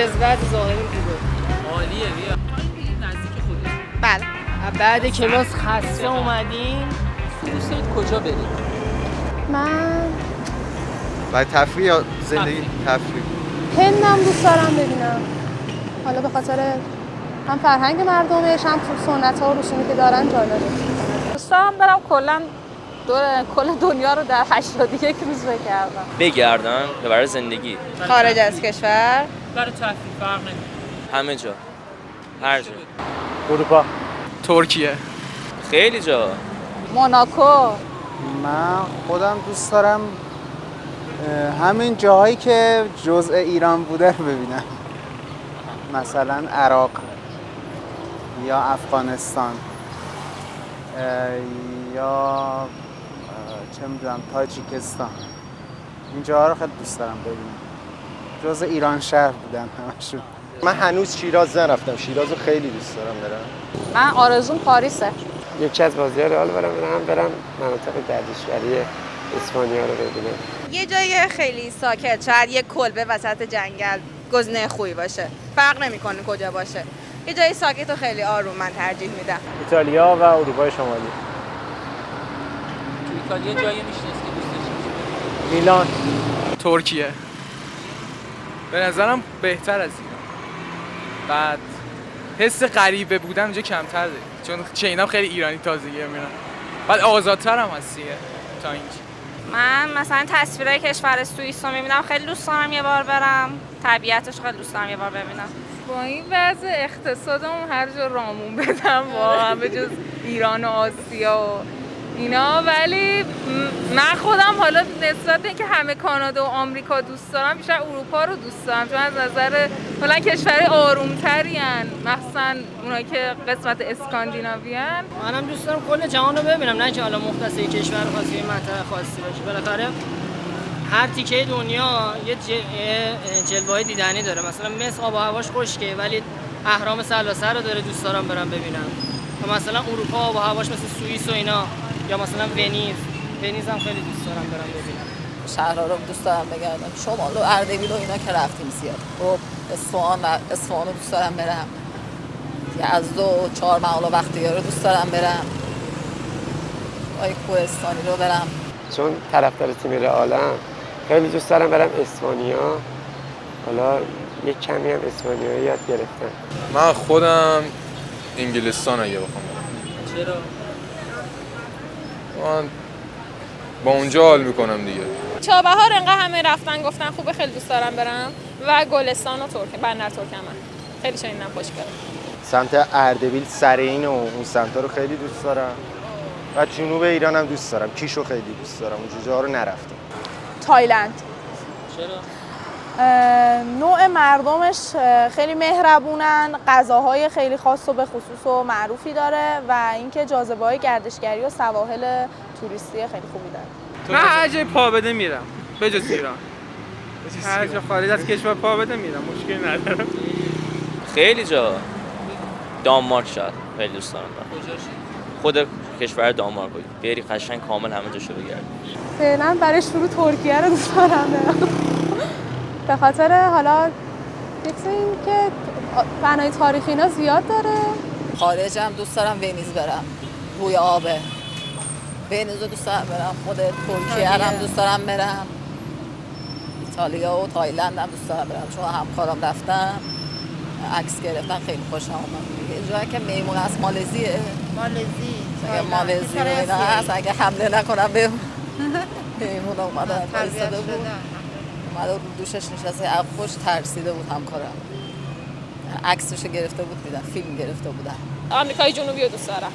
جذبت ظاهری خوبه. عالیه. بیا نزدیک خودت. بله. بعد کلاس خسته اومدیم. دوست دارید کجا برید؟ من برای تفریح یا زندگی؟ تفریح. هندم دوست دارم ببینم. حالا به خاطر هم فرهنگ مردمش هم سنت ها و رسومی که دارن جالبه. دوست دارم برم کل دنیا رو در 81 روز بگردم. بگردم یا برای زندگی؟ خارج از کشور. برای تفریح فرق نمیکنه. همه جا، هر جا. اروپا. ترکیه. خیلی جا. موناکو. من خودم دوست دارم همین جاهایی که جزء ایران بوده رو ببینم، مثلا عراق یا افغانستان یا چه میدونم تاجیکستان. این جاها رو خیلی دوست دارم ببینم، جزء ایران شهر بودن همشون. من هنوز شیراز نرفتم، شیراز رو خیلی دوست دارم برم. من آرزوم پاریسه. یکی از بازی‌ها رئال برم مناطق گردشگری اسپانیا رو ببینم. یه جای خیلی ساکت، شاید یه کلبه وسط جنگل گزینه خوبی باشه. فرق نمی‌کنه کجا باشه. یه جای ساکت و خیلی آروم من ترجیح میدم. ایتالیا و اروپای شمالی. تو ایتالیا جایی میشناسی که دوست داشتی؟ میلان. ترکیه. به نظرم بهتر از ایران. بعد حس غریبه بودن اونجا کمتر داری، چون چینام خیلی ایرانی تازگیه میرن. بعد آزادتر هم هستیه تا اینجا. من مثلا تصویرهای کشور سوئیس رو میبینم، خیلی دوست دارم یه بار برم. طبیعتش خیلی دوست دارم یه بار ببینم. با این وضع اقتصادمون هر جا رامون بدم واقعا به جز ایران و آسیا و اینا. ولی من خودم حالا نسبت به اینکه همه کانادا و آمریکا دوست دارم، بیشتر اروپا رو دوست دارم، چون از نظر کلا کشورهای آرومتری ان، مخصوصا اونایی که قسمت اسکاندیناوی ان. منم دوست دارم کل جهان رو ببینم، نه که حالا مختص یک کشور خاصی، منطقه خاصی باشه. بالاخره هر تیکه دنیا یه جلوه‌های دیدنی داره. مثلا مصر آب و هواش خشکه ولی اهرام سلاسه رو داره، دوست دارم برم ببینم. و مثلا اروپا آب و هواش مثل سوئیس و اینا، یا مثلا ونیز هم خیلی دوست دارم برم ببینم. شهرها رو دوست دارم بگردم. شمال و اردبیل و اینا که رفتیم زیاد. خب اصفهان رو دوست دارم برم. یزد و چهارمحال و بختیار رو دوست دارم برم. کوهستانی رو برم. چون طرفدار تیم رئالم خیلی دوست دارم برم اسپانیا. حالا یک کمی هم اسپانیایی یاد گرفتم. من خودم انگلستان اگه بخوام برم. چرا؟ من با اونجا حال میکنم دیگه. چابهار انقدر همه رفتن گفتن خوبه، خیلی دوست دارم برم. و گلستان و بندر ترکمن خیلی شنیدم خوشگله. سمت اردبیل، سرین و اون سمتا رو خیلی دوست دارم و جنوب ایران هم دوست دارم. کیشو خیلی دوست دارم، اون جاها رو نرفتم. تایلند. چرا؟ نوع مردمش خیلی مهربونن، غذاهای خیلی خاص و به خصوص و معروفی داره و اینکه جاذبه‌های گردشگری و سواحل توریستی خیلی خوبی داره. من هر جای پا بده میرم به جز ایران. هر جا خارج از کشور پا بده میرم، مشکلی ندارم. خیلی جا. دانمارک شاید خیلی دوست دارم. کجاش؟ خود کشور دانمارک بری قشنگ کامل همه جاشو بگردی. فعلا برای شروع ترکیه رو دوست دارم برم. به خاطر حالا فکر این که بنای تاریخی اینا زیاد داره. خارج هم دوست دارم ونیز برم. روی آبه. ونیز رو دوست دارم برم. خود ترکیه هم دوست دارم برم. ایتالیا و تایلند هم دوست دارم برم، چون همکارام رفتن عکس گرفتن خیلی خوشم اومد. یه جایی که میمون از مالزیه. مالزی و اینا هست، اگه حمله نکنم به میمون اومدن وایساده بود، اومده رو دوشش نشسته، خوش ترسیده بود همکارم. عکسشو گرفته بود میدن، فیلم گرفته بودن. آمریکای جنوبی رو دوست دارم.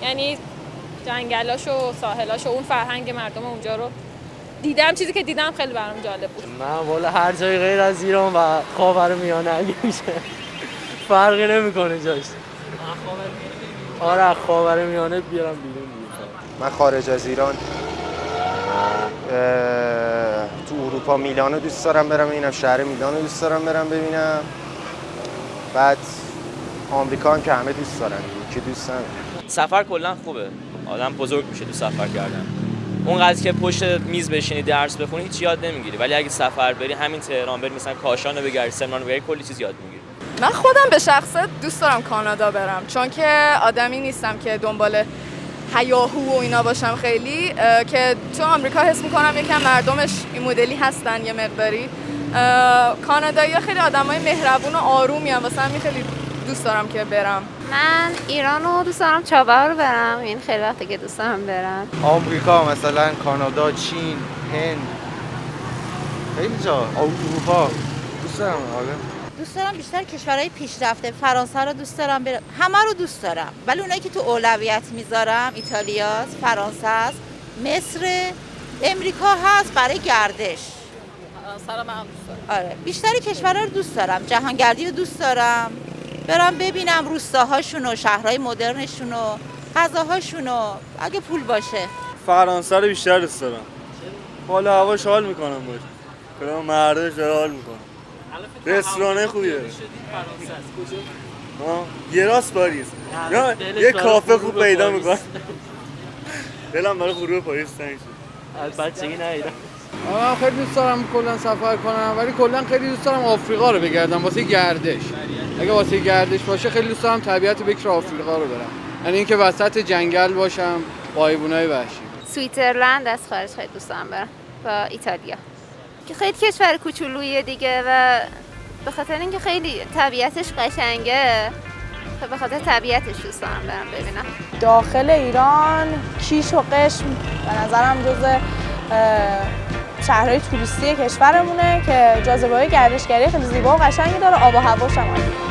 یعنی جنگلاش و ساحلاش و اون فرهنگ مردم اونجا رو دیدم. چیزی که دیدم خیلی برام جالب بود. من والا هر جای غیر از ایران و خاورمیانه اگه میشه فرقی نمیکنه جاش. آره خاورمیانه بیارم بیرون. من خارج از ایران تو اروپا میلانو دوست دارم برم ببینم، شهر میلانو دوست دارم برم ببینم. بعد آمریکا هم که همه دوست دارن، که دوست ندارن. سفر کلا خوبه. آدم بزرگ میشه تو سفر کردن. اونقدر که پشت میز بشینی درس بخونی هیچ یاد نمیگیری، ولی اگه سفر بری همین تهران بری مثلا کاشان رو بگردی، سمنان رو بگردی، کلی چیز یاد میگیری. من خودم به شخصه دوست دارم کانادا برم، چون که آدمی نیستم که دنبال هیاهو و اینا باشم خیلی، که تو آمریکا حس میکنم یکم مردمش این مدلی هستن یه مقداری. کانادایی‌ها خیلی آدمای مهربون و آرومی ان، واسه همین خیلی دوست دارم که برم. من ایران رو دوست دارم، چابهار رو برم، این خیلی وقته که دوست دارم برم. آمریکا مثلا، کانادا، چین، هند، خیلی جا، اروپا دوست دارم. دوست دارم بیشتر کشورهای پیشرفته، فرانسه رو دوست دارم برم، همه رو دوست دارم، ولی اونایی که تو اولویت میذارم ایتالیاست، فرانسه است، مصر، امریکا هست برای گردش. فرانسه رو من دوست دارم. آره، بیشتر کشورها رو دوست دارم، جهانگردی رو دوست دارم، برم ببینم روستاهاشون و شهرهای مدرنشون و غذاهاشون و اگه پول باشه. فرانسه رو بیشتر دوست دارم. حالا هواش حال میکنم باشه. کلا مردش داره حال میکنه. رستوران خوبیه. یه راست پاریس. یا یه کافه خوب پیدا میکنم. دلم برای غروب پاریس تنگ شد. بچگی ندیدم. من خیلی دوست دارم کلا سفر کنم، ولی کلا خیلی دوست دارم آفریقا رو بگردم واسه گردش. اگه واسه گردش باشه خیلی دوست دارم طبیعت بکر آفریقا رو برم. یعنی اینکه وسط جنگل باشم با حیوانات وحشی. سویترلند از خارج خیلی دوست دارم برم، با ایتالیا که خیلی کشور کوچولویه دیگه و به خاطر اینکه خیلی طبیعتش قشنگه، به خاطر طبیعتش دوست دارم برم ببینم. داخل ایران کیش و قشم به نظرم جزء شهرهای توریستی کشورمونه که جاذبه‌های گردشگری خیلی زیبا و قشنگی داره، آب و هواش هم عالیه.